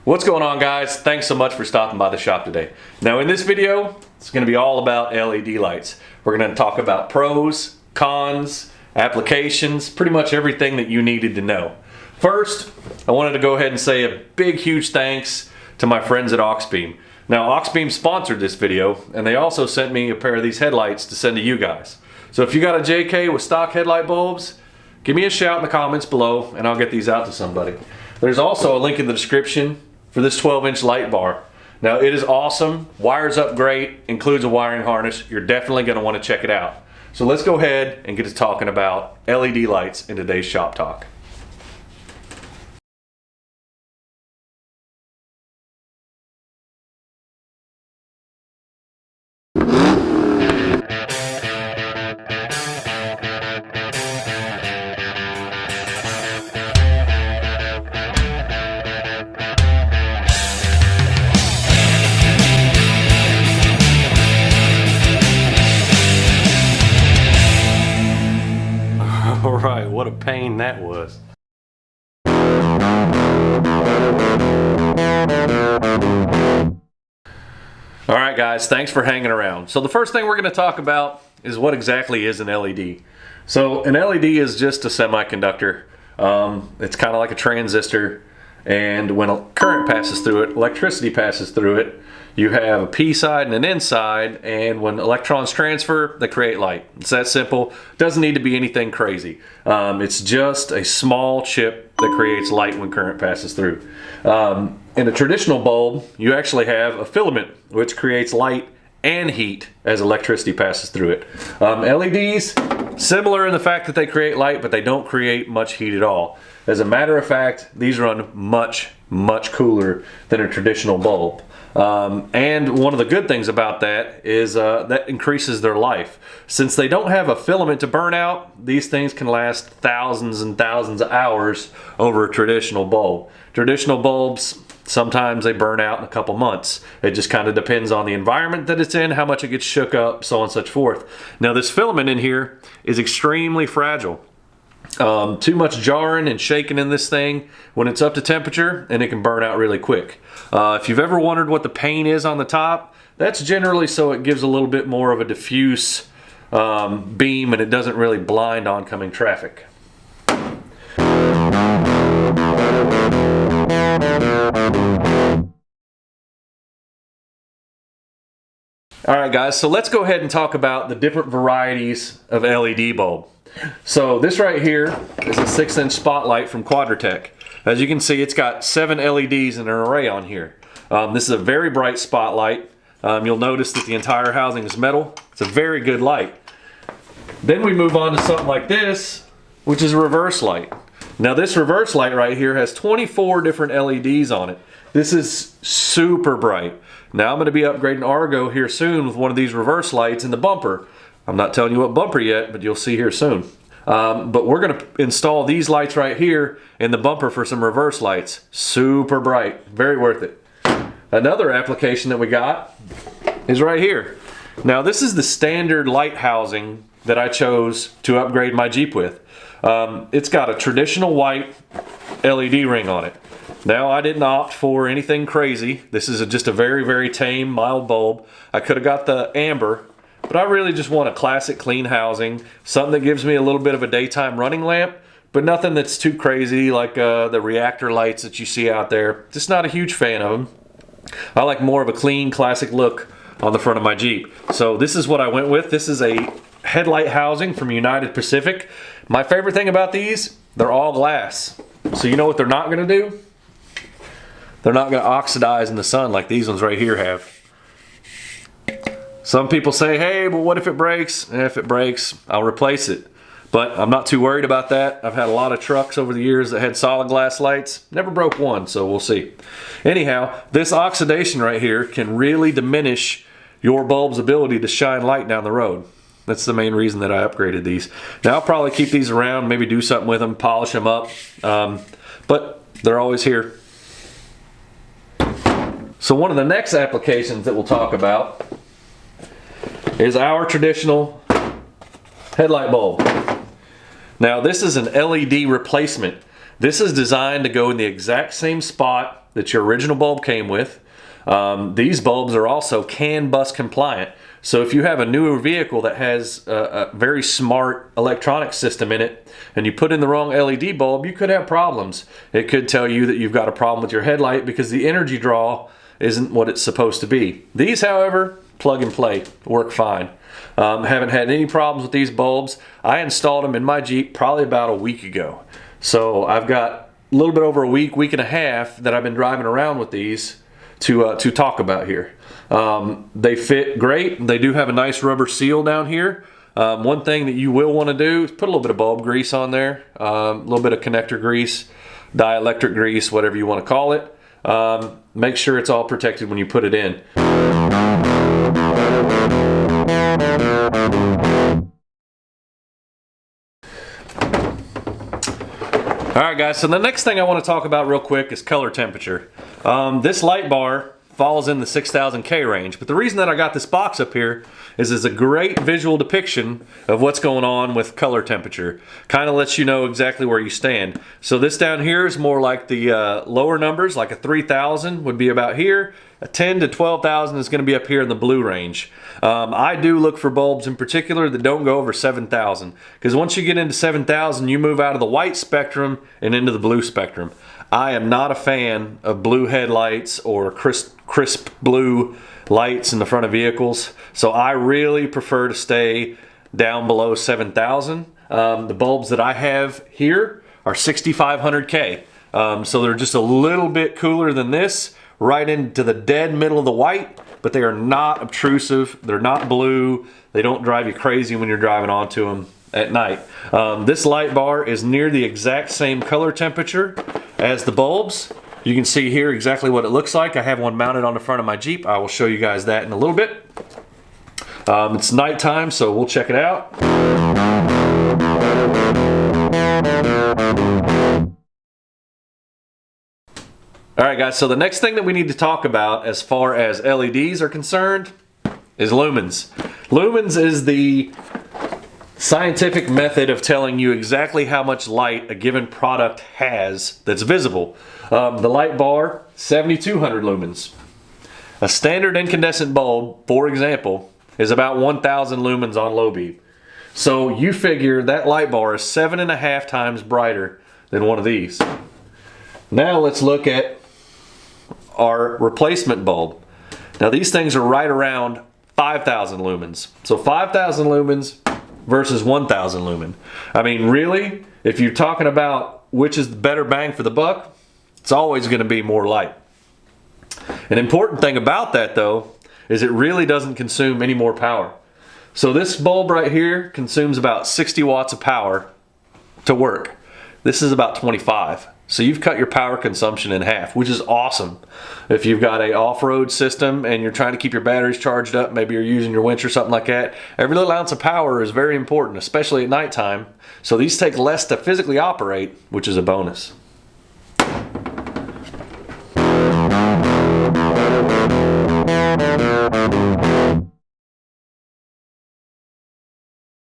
What's going on, guys? Thanks so much for stopping by the shop today. Now in this video, it's going to be all about LED lights. We're going to talk about pros, cons, applications, pretty much everything that you needed to know. First, I wanted to go ahead and say a big, huge thanks to my friends at Auxbeam. Now Auxbeam sponsored this video, and they also sent me a pair of these headlights to send to you guys. So if you got a JK with stock headlight bulbs, give me a shout in the comments below and I'll get these out to somebody. There's also a link in the description for this 12-inch light bar. Now it is awesome, wires up great, includes a wiring harness. You're definitely going to want to check it out. So let's go ahead and get to talking about LED lights in today's shop talk. Alright, what a pain that was. Alright guys, thanks for hanging around. So the first thing we're going to talk about is what exactly is an LED. So an LED is just a semiconductor. It's kind of like a transistor, and when a current passes through it, electricity passes through it. You have a P side and an N side, and when electrons transfer, they create light. It's that simple. Doesn't need to be anything crazy. It's just a small chip that creates light when current passes through. In a traditional bulb, you actually have a filament which creates light and heat as electricity passes through it. LEDs, similar in the fact that they create light, but they don't create much heat at all. As a matter of fact, these run much, much cooler than a traditional bulb. And one of the good things about that is that increases their life. Since they don't have a filament to burn out, these things can last thousands and thousands of hours over a traditional bulb. Traditional bulbs, sometimes they burn out in a couple months. It just kind of depends on the environment that it's in, how much it gets shook up, so on and so forth. Now this filament in here is extremely fragile. Too much jarring and shaking in this thing when it's up to temperature, and it can burn out really quick. If you've ever wondered what the pane is on the top, that's generally so it gives a little bit more of a diffuse beam, and it doesn't really blind oncoming traffic. Alright guys, so let's go ahead and talk about the different varieties of LED bulb. So this right here is a 6-inch spotlight from Quadratech. As you can see, it's got 7 LEDs in an array on here. This is a very bright spotlight. You'll notice that the entire housing is metal. It's a very good light. Then we move on to something like this, which is a reverse light. Now this reverse light right here has 24 different LEDs on it. This is super bright. Now I'm going to be upgrading Argo here soon with one of these reverse lights in the bumper. I'm not telling you what bumper yet, but you'll see here soon. But we're going to install these lights right here in the bumper for some reverse lights. Super bright. Very worth it. Another application that we got is right here. Now this is the standard light housing that I chose to upgrade my Jeep with. It's got a traditional white LED ring on it. Now I didn't opt for anything crazy. This is just a very, very tame, mild bulb. I could have got the amber, but I really just want a classic clean housing, something that gives me a little bit of a daytime running lamp, but nothing that's too crazy like the reactor lights that you see out there. Just not a huge fan of them. I like more of a clean, classic look on the front of my Jeep. So this is what I went with. This is a headlight housing from United Pacific. My favorite thing about these, they're all glass. So you know what they're not going to do? They're not going to oxidize in the sun like these ones right here have. Some people say, hey, but what if it breaks? If it breaks, I'll replace it. But I'm not too worried about that. I've had a lot of trucks over the years that had solid glass lights. Never broke one, so we'll see. Anyhow, this oxidation right here can really diminish your bulb's ability to shine light down the road. That's the main reason that I upgraded these. Now I'll probably keep these around, maybe do something with them, polish them up. But they're always here. So one of the next applications that we'll talk about is our traditional headlight bulb. Now this is an LED replacement. This is designed to go in the exact same spot that your original bulb came with. These bulbs are also CAN bus compliant. So if you have a newer vehicle that has a very smart electronic system in it and you put in the wrong LED bulb, you could have problems. It could tell you that you've got a problem with your headlight because the energy draw isn't what it's supposed to be. These, however, plug and play, work fine. Haven't had any problems with these bulbs. I installed them in my Jeep probably about a week ago. So I've got a little bit over a week, week and a half that I've been driving around with these to talk about here. They fit great. They do have a nice rubber seal down here. One thing that you will want to do is put a little bit of bulb grease on there, a little bit of connector grease, dielectric grease, whatever you want to call it. Make sure it's all protected when you put it in. Alright guys, so the next thing I want to talk about real quick is color temperature. This light bar falls in the 6000K range, but the reason that I got this box up here is it's a great visual depiction of what's going on with color temperature. Kind of lets you know exactly where you stand. So this down here is more like the lower numbers, like a 3000 would be about here. A 10 to 12,000 is going to be up here in the blue range. I do look for bulbs in particular that don't go over 7,000, because once you get into 7,000 you move out of the white spectrum and into the blue spectrum. I am not a fan of blue headlights or crisp blue lights in the front of vehicles, so I really prefer to stay down below 7,000. The bulbs that I have here are 6500K, so they're just a little bit cooler than this, right into the dead middle of the white, but they are not obtrusive, they're not blue, they don't drive you crazy when you're driving onto them at night. This light bar is near the exact same color temperature as the bulbs. You can see here exactly what it looks like. I have one mounted on the front of my Jeep. I will show you guys that in a little bit. It's nighttime, so we'll check it out. Alright guys, so the next thing that we need to talk about as far as LEDs are concerned is lumens. Lumens is the scientific method of telling you exactly how much light a given product has that's visible. The light bar, 7200 lumens. A standard incandescent bulb, for example, is about 1000 lumens on low beam. So you figure that light bar is 7.5 times brighter than one of these. Now let's look at our replacement bulb. Now these things are right around 5000 lumens. So 5000 lumens versus 1000 lumen. I mean, really, if you're talking about which is the better bang for the buck, it's always going to be more light. An important thing about that though is it really doesn't consume any more power. So this bulb right here consumes about 60 watts of power to work. This is about 25. So you've cut your power consumption in half, which is awesome. If you've got an off-road system and you're trying to keep your batteries charged up, maybe you're using your winch or something like that, every little ounce of power is very important, especially at nighttime. So these take less to physically operate, which is a bonus.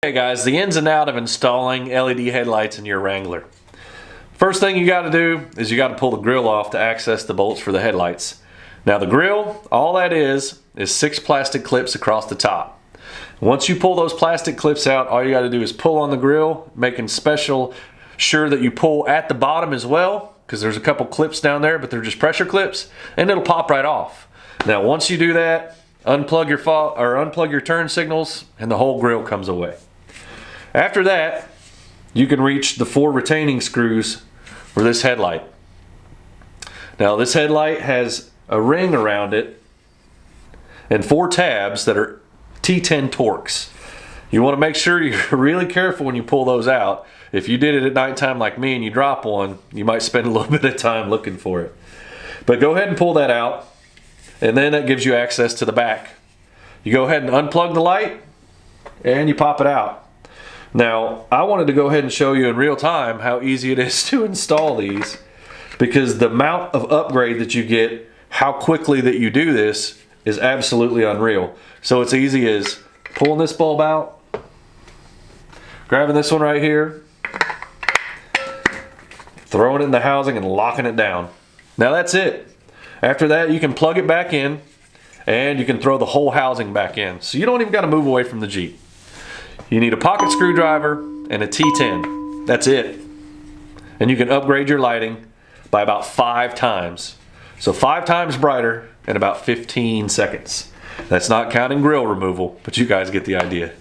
Okay guys, the ins and outs of installing LED headlights in your Wrangler. First thing you got to do is you got to pull the grill off to access the bolts for the headlights. Now the grill, all that is 6 plastic clips across the top. Once you pull those plastic clips out, all you got to do is pull on the grill, making special sure that you pull at the bottom as well, because there's a couple clips down there, but they're just pressure clips, and it'll pop right off. Now once you do that, unplug your turn signals, and the whole grill comes away. After that, you can reach the 4 retaining screws for this headlight. Now this headlight has a ring around it and 4 tabs that are T10 Torx. You want to make sure you're really careful when you pull those out. If you did it at nighttime like me and you drop one, you might spend a little bit of time looking for it. But go ahead and pull that out, and then that gives you access to the back. You go ahead and unplug the light and you pop it out. Now, I wanted to go ahead and show you in real time how easy it is to install these, because the amount of upgrade that you get, how quickly that you do this, is absolutely unreal. So it's easy as pulling this bulb out, grabbing this one right here, throwing it in the housing and locking it down. Now that's it. After that, you can plug it back in and you can throw the whole housing back in. So you don't even got to move away from the Jeep. You need a pocket screwdriver and a T10. That's it. And you can upgrade your lighting by about 5 times. So 5 times brighter in about 15 seconds. That's not counting grill removal, but you guys get the idea.